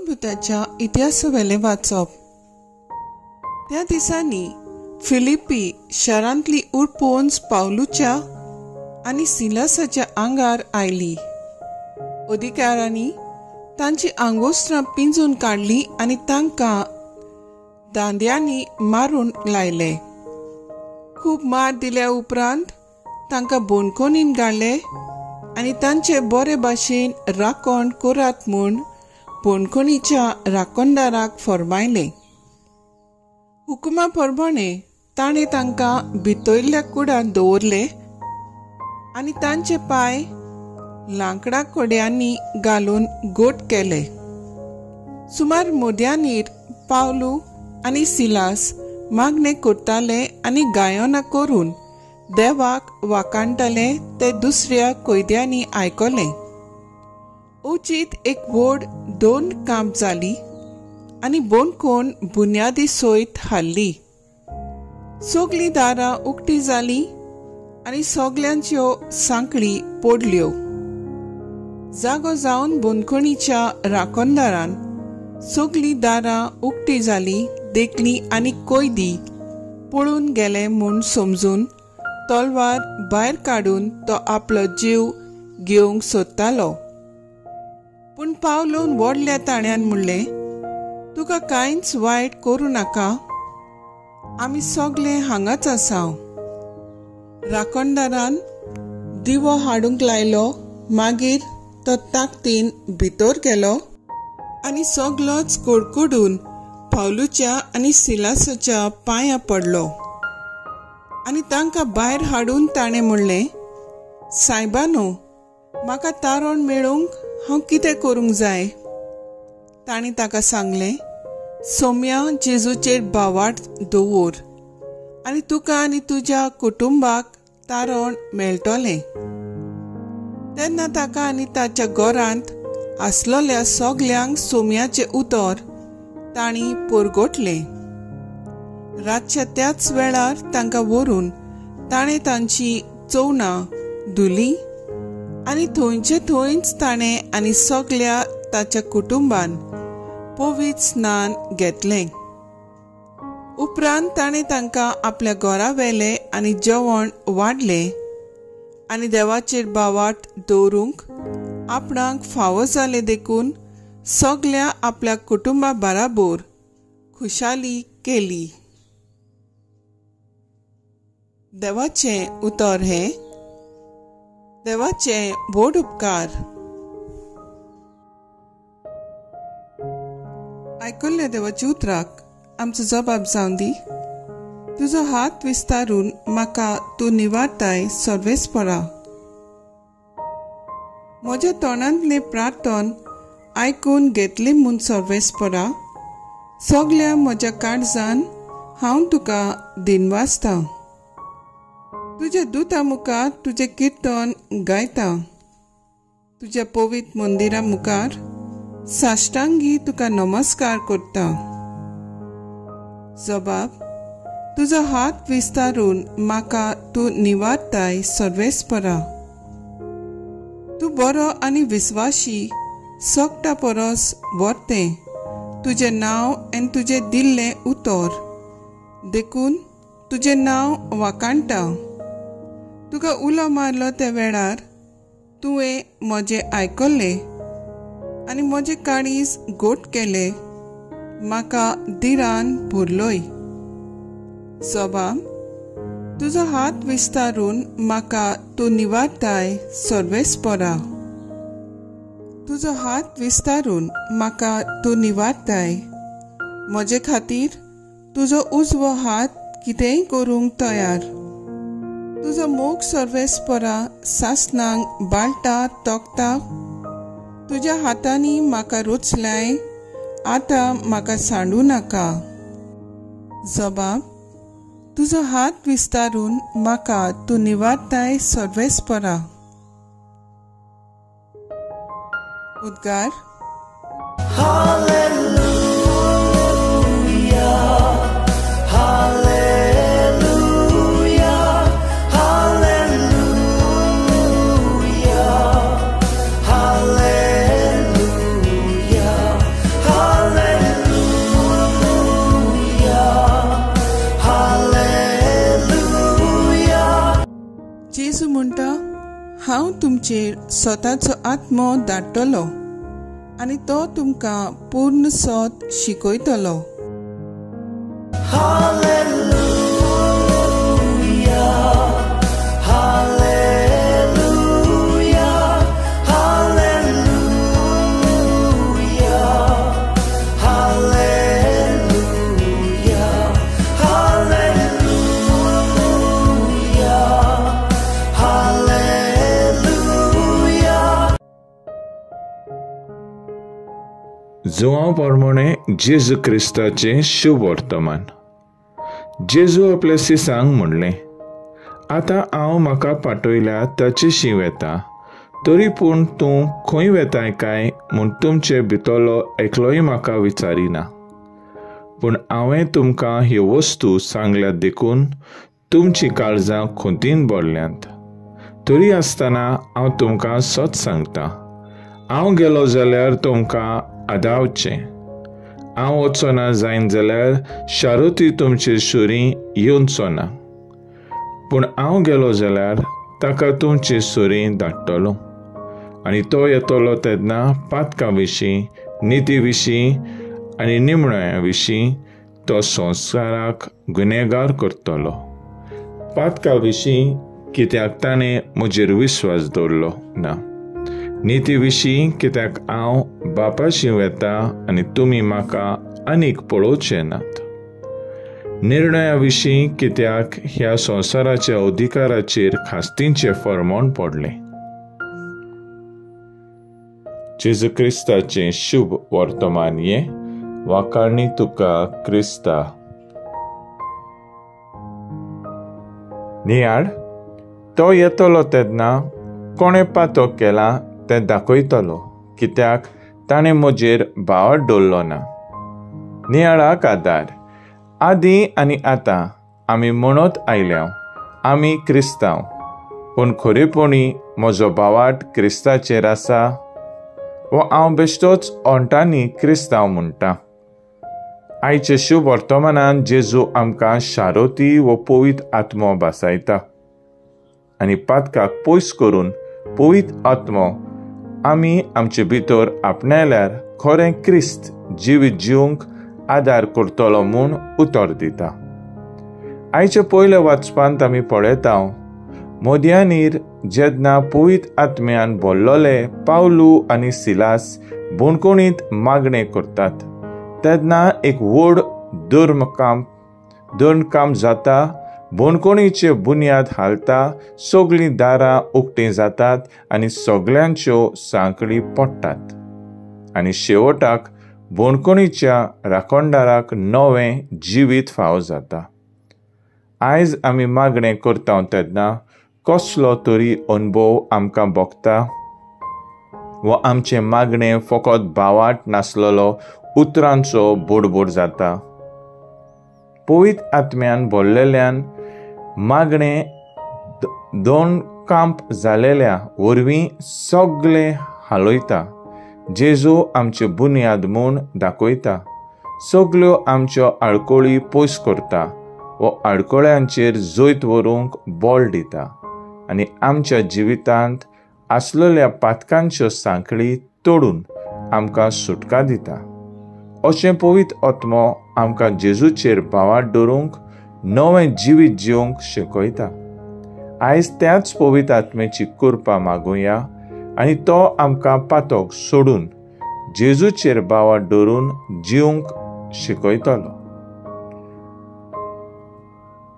अद्भुताच्या इतिहासावेले वाचप। त्या दिसांनी फिलिप्पी शारांतली उरपोन्स पावलूच्या आनी सिलासाच्या आंगार आयली। अधिकाऱ्यांनी तांची आंगोस्त्रां पिंजून काढली आनी तांकां दांद्यांनी मारून लायले। खूब मार दिल्या उपरांत तांकां बोनकोनीन गाळले आनी तांचे बरे भाशेन राखण करात म्हूण बोनकोनीच्या राखणदाराक फर्मायले। हुकुमा प्रमाणे ताणें तांकां भितरल्या कुडांत दवरले आनी तांचे पाय लांकडा कोड्यांनी घालून गोट केले। सुमार मोद्यांनीर पावलू आनी सिलास मागणे करताले आनी गायना करून देवाक वाकाणटाले ते दुसऱ्या कैद्यांनी आयकले। उचित एक व्हड दोन कांप जाली आनी बोनकोन बुन्यादी सोयत हाल्ली। सगळीं दारां उक्ती जाली आनी सगल्यांच्यो सांखळी पडल्यो। जागो जावन बोनकोणीच्या राखणदारान सगळीं दारां उक्ती जाली देखली आनी कैदी पळून गेले म्हूण समजून तलवार भायर काडून तो आपलो जीव घेवंक सोदतालो। पूण पावलून व्हडल्या ताण्यान म्हणलें, तुका कांयच वायट करूं नाका, आमी सगळे हांगाच आसाव। राखणदारान दिवो हाडूंक लायलो। मागीर तो ताकतीन भितर गेलो आनी सगळोच कडकडून पावलूच्या आनी सिलासाच्या पांयां पडलो आनी तांकां भायर हाडून ताणें म्हणलें, सायबानो, म्हाका तारण मेळूंक हांव कितें करूंक जाय? ताणें ताका सांगलें, सोम्या जेजूचेर भावार्थ दवर आनी तुका आनी तुज्या कुटुंबाक तारण मेळटलें। तेन्ना ताका आनी ताच्या घरांत आसलोल्या सगल्यांक सोम्याचें उतर तांणी परगटलें। रातच्या त्याच वेळार तांकां व्हरून ताणें तांची चवणां धुलीं आनी थंयचे थंयच ताणें आनी सगल्या ताच्या कुटुंबान पवित्र स्नान घेतलें। उपरांत ताणें तांकां आपल्या घरा व्हेले आनी जेवण वाडलें आनी देवाचेर भावार्थ दवरूंक आपणाक फावो जालें देखून सगल्या आपल्या कुटुंबा बराबर खुशाली केली। देवाचें उतर हें, देवाचे व्हड उपकार। आयकल्ल्या देवाच्या उतराक आमचो जबाब जावन दी। तुजो हात विस्तारून म्हाका तूं निवारताय सर्वेस्परा। म्हज्या तोंडांतले प्रार्थन आयकून घेतली म्हूण सर्वेस्परा। सगल्या म्हज्या काळजान हांव तुका दिनवासता। तुज्या दुता मुखार तुजें किर्तन गायता। तुज्या पवित्र मंदिरा मुखार साश्टांगी तुका नमस्कार करता। जबाब, तुजो हात विस्तारून म्हाका तूं निवारताय सर्वेस्परा। तूं बरो आनी विस्वाशी सोगटा परस वर्तें तुजें नांव आनी तुजें दिल्लें उतर देखून तुजें नांव वाकाणटा। तुका उलो मारलो त्या वेळार तुवें म्हजें आयकल्लें आनी म्हजें काळीज गोट केलें। म्हाका दिरान भरलोय। जबाब, तुजो हात विस्तारून म्हाका तूं निवारताय सर्वेस्परा। तुजो हात विस्तारून म्हाका तूं निवारताय। म्हजे खातीर तुजो उजवो हात कितेंय करूंक तयार। तुजो मोग सर्वेस्परा सासनांक बाळटा तोखता। तुज्या हातांनी म्हाका रुचलाय, आतां म्हाका सांडू नाका। जबाब, तुजो हात विस्तारून म्हाका तूं निवारताय सर्वेस्परा। उद्गार, Hallelujah, hallelujah, hallelujah. येसू म्हणटा, हांव तुमचेर स्वताचो आत्मो धाडटलो आनी तो तुमकां पूर्ण सोत शिकयतलो. जुआंव प्रमाणे जेजू क्रिस्ताचें शुभ वर्तमान. जेजू आपल्या सिसांक म्हणलें, आतां हांव म्हाका पाठयल्या ताचेशी वेता, तरी पूण तूं खंय वेताय काय म्हूण तुमचे भितरलो एकलोय म्हाका विचारिना. पूण हांवें तुमकां ह्यो वस्तू सांगल्यात देखून तुमची काळजां खोंतीन भरल्यांत. तरी आसतना हांव तुमकां सत सांगतां, हांव गेलो जाल्यार तुमकां आदावचें. हांव वचो ना जायन जाल्यार शारोती तुमचे सुरी येवचो ना. पूण हांव गेलो जाल्यार ताका तुमचे सुरी धाडटलो. आनी तो येतलो तेन्ना पातका विशीं, निती विशीं आनी निमण्या विशीं तो संवसाराक गुन्हेगार करतलो. पातका विशीं कित्याक ताणें म्हजेर विस्वास दवरलो ना. निती विशीं कित्याक हांव बापाशी वेता आनी तुमी म्हाका आनीक पळोवचे नात. निर्णया विशीं कित्याक ह्या संवसाराच्या अधिकाराचेर खास्तींचें फर्मोण पडलें. जेजू क्रिस्ताचें शुभ वर्तमान हें वाखाणणी तुका क्रिस्ता. नियाळ, तो येतलो तेन्ना कोणें पातो केला तें दाखयतलो, कित्याक ताणें म्हजेर भावार्थ दवरलो ना. नियाळाक आदार. आदीं आनी आतां आमी म्हणत आयल्या आमी क्रिस्तांव, पूण खरेपणी म्हजो भावार्थ क्रिस्ताचेर आसा वो हांव बेश्टोच ओंटांनी क्रिस्तांव म्हणटा. आयचे शुभ वर्तमानांत जेजू आमकां शारोती वो पवित्र आत्मो भासायता आनी पातकाक पयस करून पवित्र आत्मो आमी आमचे भितर आपणायल्यार खरें क्रिस्त जिवीत जिवंक आदार करतलो म्हूण उतर दिता. आयच्या पयल्या वाचपांत आमी पळयता मोदयांनीर जेन्ना पवित्र आत्म्यान भरलोले पावलू आनी सिलास बोणकोणींत मागणें करतात, तेन्ना एक व्हड धर्मकाम जाता. बोणकोणीचे बुन्याद हालता, सगळीं दारां उक्तीं जातात आनी सगळ्यांच्यो सांखळी पडटात. आनी शेवटाक बोणकोणीच्या राखणदाराक नवें जिवीत फावो जाता. आयज आमी मागणें करता तेन्ना कसलो तरी अनुभव आमकां भोगता वो आमचें मागणें फकत भावार्थ नासलेलो उतरांचो बोडबोड जाता. पवित्र आत्म्यान भरलेल्यान मागणें दोन कांप जालेल्या वरवीं सगळें हालयता. जेजू आमचे बुन्याद म्हूण दाखयता. सगळ्यो आमच्यो आडकोळी पयस करता वो आडकोळ्यांचेर जैत व्हरूंक बळ दिता आनी आमच्या जिवितांत आसलेल्या पातकांच्यो सांखळी तोडून आमकां सुटका दिता. अशें पवित्र आत्मो आमकां जेजूचेर भावार्थ दवरूंक नवें जिवीत जिवंक शिकयता. आयज त्याच पवित्र आत्मेची कृपा मागुया आनी तो आमकां पातोक सोडून जेजूचेर भावार्थ दवरून जिवंक शिकयतलो.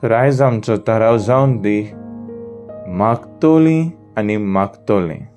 तर आयज आमचो थाराव जावन दी, मागतलीं आनी मागतलें.